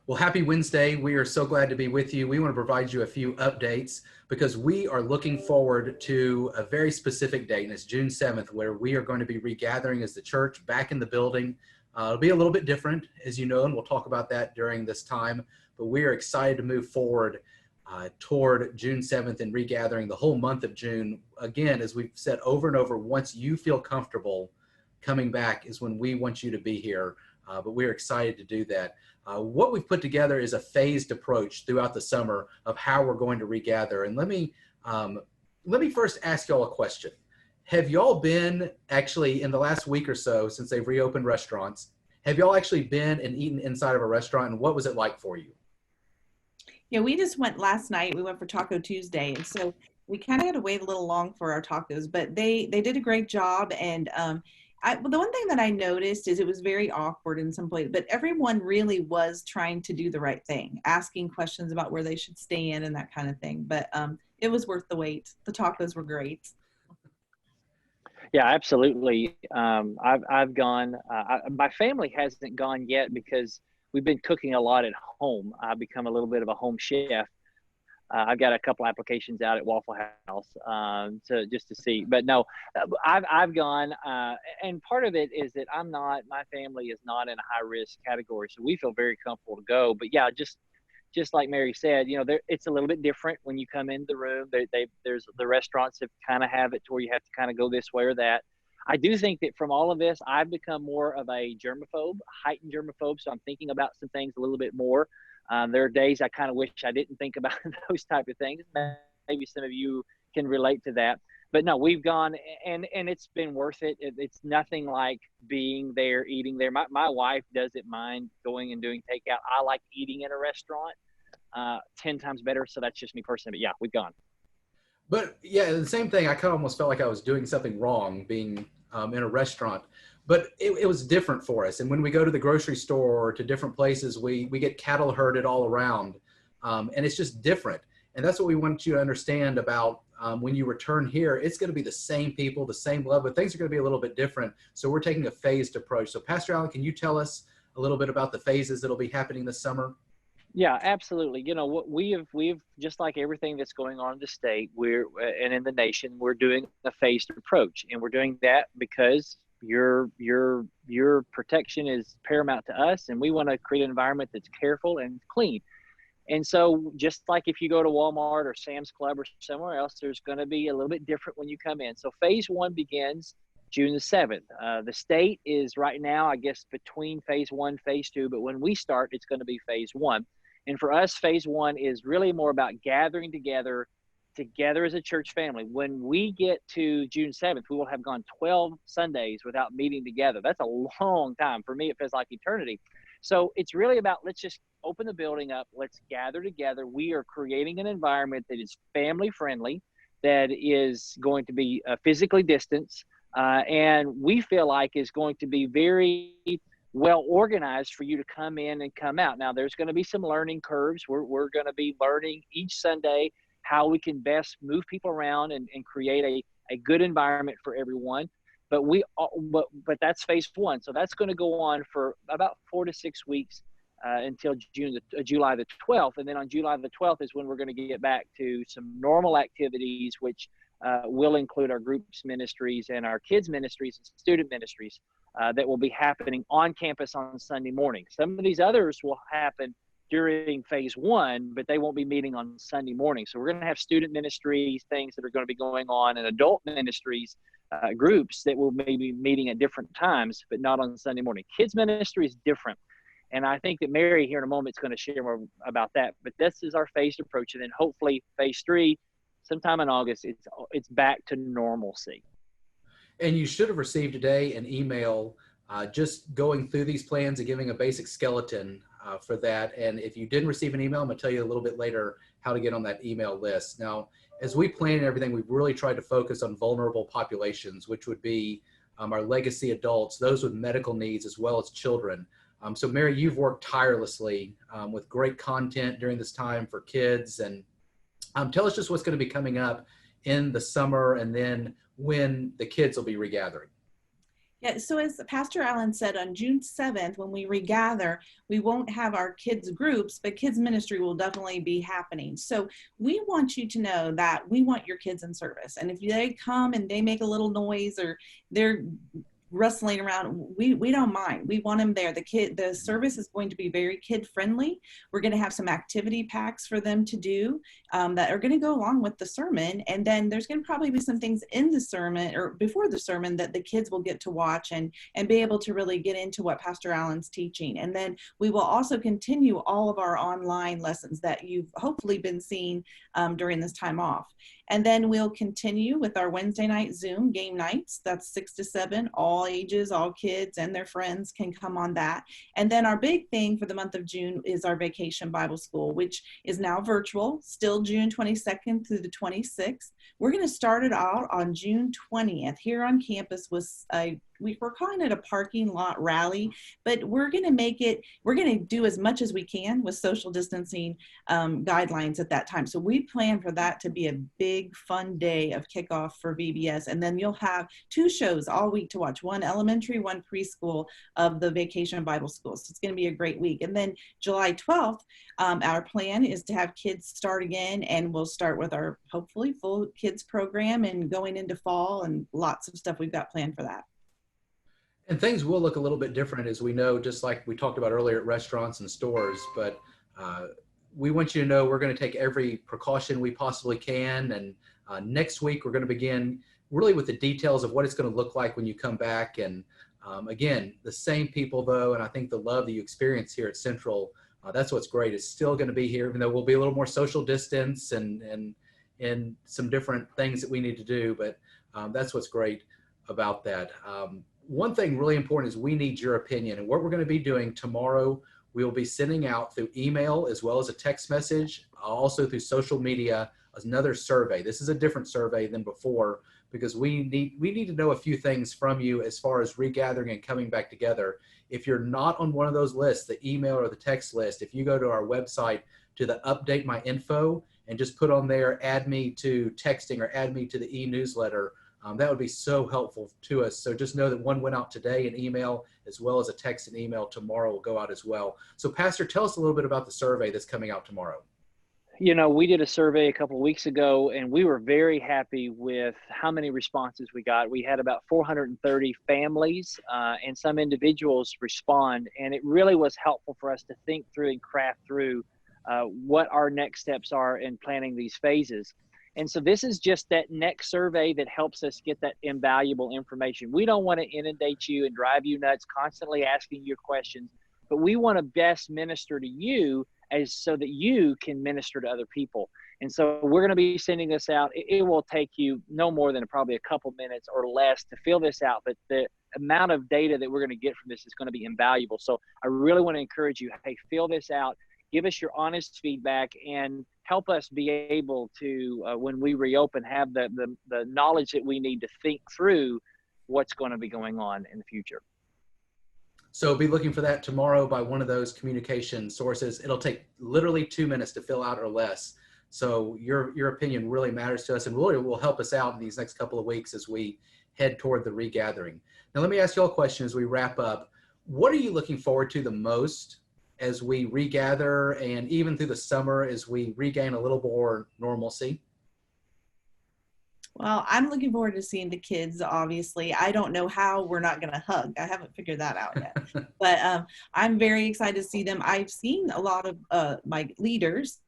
Well, happy Wednesday. We are so glad to be with you. We want to provide you a few updates because we are looking forward to a very specific date, and it's June 7th, where we are going to be regathering as the church back in the building. It'll be a little bit different, as you know, and we'll talk about that during this time, but we are excited to move forward toward June 7th and regathering the whole month of June. Again, as we've said over and over, once you feel comfortable coming back is when we want you to be here, but we're excited to do that. What we've put together is a phased approach throughout the summer of how we're going to regather. And let me first ask y'all a question. Have y'all been actually in the last week or so since they've reopened restaurants, have y'all actually been and eaten inside of a restaurant, and what was it like for you? Yeah, we just went last night. We went for Taco Tuesday, and so we kind of had to wait a little long for our tacos, but they did a great job. And the one thing that I noticed is it was very awkward in some places, but everyone really was trying to do the right thing, asking questions about where they should stand and that kind of thing. But it was worth the wait. The tacos were great. Yeah, absolutely. I've gone. My family hasn't gone yet because we've been cooking a lot at home. I've become a little bit of a home chef. I've got a couple applications out at Waffle House to just to see. But no, I've gone, and part of it is that my family is not in a high risk category, so we feel very comfortable to go. But yeah, just like Mary said, it's a little bit different when you come in the room. There's the restaurants that kind of have it to where you have to kind of go this way or that. I do think that from all of this, I've become more of a germaphobe, heightened germaphobe. So I'm thinking about some things a little bit more. There are days I kind of wish I didn't think about those type of things. Maybe some of you can relate to that. But no, we've gone and it's been worth it. It's nothing like being there, eating there. My wife doesn't mind going and doing takeout. I like eating in a restaurant 10 times better. So that's just me personally. But yeah, we've gone. But yeah, the same thing. I kind of almost felt like I was doing something wrong being in a restaurant, but it was different for us. And when we go to the grocery store or to different places, we get cattle herded all around, and it's just different. And that's what we want you to understand about when you return here. It's going to be the same people, the same love, but things are going to be a little bit different. So we're taking a phased approach. So Pastor Allen, can you tell us a little bit about the phases that'll be happening this summer? Yeah, absolutely. What we've just like everything that's going on in the state, and in the nation, we're doing a phased approach, and we're doing that because your protection is paramount to us, and we want to create an environment that's careful and clean. And so, just like if you go to Walmart or Sam's Club or somewhere else, there's going to be a little bit different when you come in. So, phase one begins June the 7th. The state is right now, I guess, between phase one, phase two, but when we start, it's going to be phase one. And for us, phase one is really more about gathering together as a church family. When we get to June 7th, we will have gone 12 Sundays without meeting together. That's a long time. For me, it feels like eternity. So it's really about, let's just open the building up. Let's gather together. We are creating an environment that is family friendly, that is going to be physically distanced, and we feel like is going to be very well organized for you to come in and come out. Now, there's going to be some learning curves. We're going to be learning each Sunday how we can best move people around and create a good environment for everyone. But but that's phase one. So that's going to go on for about 4 to 6 weeks until July the 12th. And then on July the 12th is when we're going to get back to some normal activities, which will include our groups ministries and our kids ministries and student ministries that will be happening on campus on Sunday morning. Some of these others will happen during phase one, but they won't be meeting on Sunday morning. So we're going to have student ministries, things that are going to be going on, and adult ministries, groups that will maybe meeting at different times, but not on Sunday morning. Kids ministry is different. And I think that Mary here in a moment is going to share more about that. But this is our phased approach. And then hopefully phase three, sometime in August, it's back to normalcy. And you should have received today an email just going through these plans and giving a basic skeleton for that. And if you didn't receive an email, I'm going to tell you a little bit later how to get on that email list. Now, as we plan and everything, we've really tried to focus on vulnerable populations, which would be our legacy adults, those with medical needs, as well as children. So Mary, you've worked tirelessly with great content during this time for kids. And tell us just what's going to be coming up in the summer and then when the kids will be regathering. Yeah, so as Pastor Allen said, on June 7th, when we regather, we won't have our kids groups, but kids ministry will definitely be happening. So we want you to know that we want your kids in service. And if they come and they make a little noise or they're rustling around, we don't mind. We want them there. The service is going to be very kid friendly. We're going to have some activity packs for them to do that are going to go along with the sermon, and then there's going to probably be some things in the sermon or before the sermon that the kids will get to watch and be able to really get into what Pastor Allen's teaching. And then we will also continue all of our online lessons that you've hopefully been seeing during this time off. And then we'll continue with our Wednesday night Zoom game nights. That's 6 to 7, all ages, all kids and their friends can come on that. And then our big thing for the month of June is our Vacation Bible School, which is now virtual, still June 22nd through the 26th. We're going to start it out on June 20th here on campus with we're calling it a parking lot rally, but we're going to do as much as we can with social distancing guidelines at that time. So we plan for that to be a big fun day of kickoff for VBS. And then you'll have 2 shows all week to watch, one elementary, one preschool of the Vacation Bible School. So it's going to be a great week. And then July 12th, our plan is to have kids start again, and we'll start with our hopefully full kids program and going into fall and lots of stuff we've got planned for that. And things will look a little bit different, as we know, just like we talked about earlier at restaurants and stores. But we want you to know we're going to take every precaution we possibly can. And next week, we're going to begin really with the details of what it's going to look like when you come back. And again, the same people, though, and I think the love that you experience here at Central, that's what's great. It's still going to be here, even though we'll be a little more social distance and some different things that we need to do. But that's what's great about that. One thing really important is we need your opinion. And what we're going to be doing tomorrow, we will be sending out through email as well as a text message, also through social media, another survey. This is a different survey than before because we need to know a few things from you as far as regathering and coming back together. If you're not on one of those lists, the email or the text list, if you go to our website to the Update My Info and just put on there, add me to texting or add me to the e-newsletter, that would be so helpful to us. So just know that one went out today, an email, as well as a text and email tomorrow will go out as well. So Pastor, tell us a little bit about the survey that's coming out tomorrow. You know, we did a survey a couple of weeks ago, and we were very happy with how many responses we got. We had about 430 families and some individuals respond, and it really was helpful for us to think through and craft through what our next steps are in planning these phases. And so this is just that next survey that helps us get that invaluable information. We don't want to inundate you and drive you nuts, constantly asking you questions, but we want to best minister to you as so that you can minister to other people. And so we're going to be sending this out. It will take you no more than probably a couple minutes or less to fill this out, but the amount of data that we're going to get from this is going to be invaluable. So I really want to encourage you, hey, fill this out, give us your honest feedback, and help us be able to, when we reopen, have the knowledge that we need to think through what's going to be going on in the future. So be looking for that tomorrow by one of those communication sources. It'll take literally 2 minutes to fill out or less. So your opinion really matters to us and really will help us out in these next couple of weeks as we head toward the regathering. Now, let me ask you all a question as we wrap up. What are you looking forward to the most as we regather and even through the summer as we regain a little more normalcy? Well, I'm looking forward to seeing the kids, obviously. I don't know how we're not going to hug. I haven't figured that out yet. But I'm very excited to see them. I've seen a lot of my leaders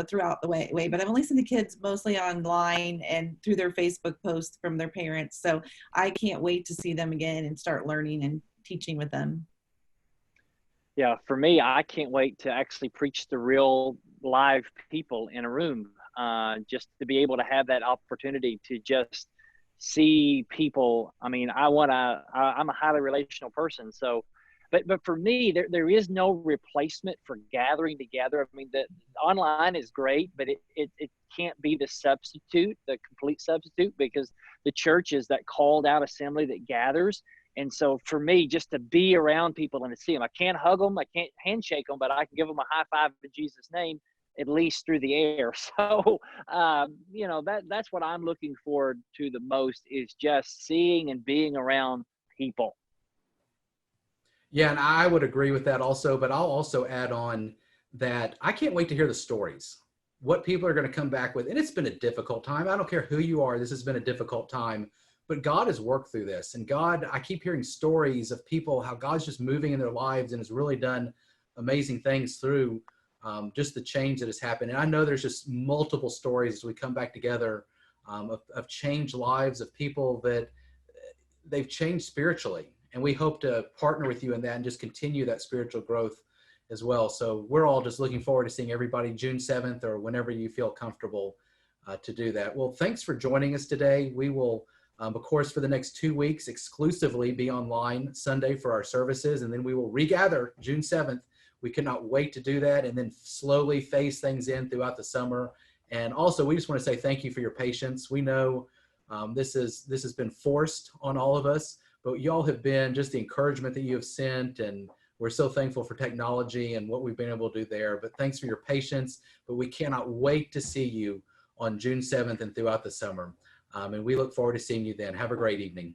throughout the way, but I've only seen the kids mostly online and through their Facebook posts from their parents. So I can't wait to see them again and start learning and teaching with them. Yeah, for me, I can't wait to actually preach to real live people in a room, just to be able to have that opportunity to just see people. I mean, I'm a highly relational person. So, but for me, there is no replacement for gathering together. I mean, the online is great, but it can't be the substitute, the complete substitute, because the church is that called out assembly that gathers. And so for me, just to be around people and to see them, I can't hug them, I can't handshake them, but I can give them a high five in Jesus' name, at least through the air. So, that's what I'm looking forward to the most, is just seeing and being around people. Yeah, and I would agree with that also, but I'll also add on that I can't wait to hear the stories, what people are going to come back with. And it's been a difficult time. I don't care who you are, this has been a difficult time, but God has worked through this. And God, I keep hearing stories of people, how God's just moving in their lives and has really done amazing things through just the change that has happened. And I know there's just multiple stories as we come back together of changed lives of people that they've changed spiritually. And we hope to partner with you in that and just continue that spiritual growth as well. So we're all just looking forward to seeing everybody June 7th or whenever you feel comfortable to do that. Well, thanks for joining us today. We will, of course, for the next 2 weeks exclusively be online Sunday for our services, and then we will regather June 7th. We cannot wait to do that and then slowly phase things in throughout the summer. And also, we just want to say thank you for your patience. We know this has been forced on all of us, but y'all have been just the encouragement that you have sent, and we're so thankful for technology and what we've been able to do there. But thanks for your patience, but we cannot wait to see you on June 7th and throughout the summer. And we look forward to seeing you then. Have a great evening.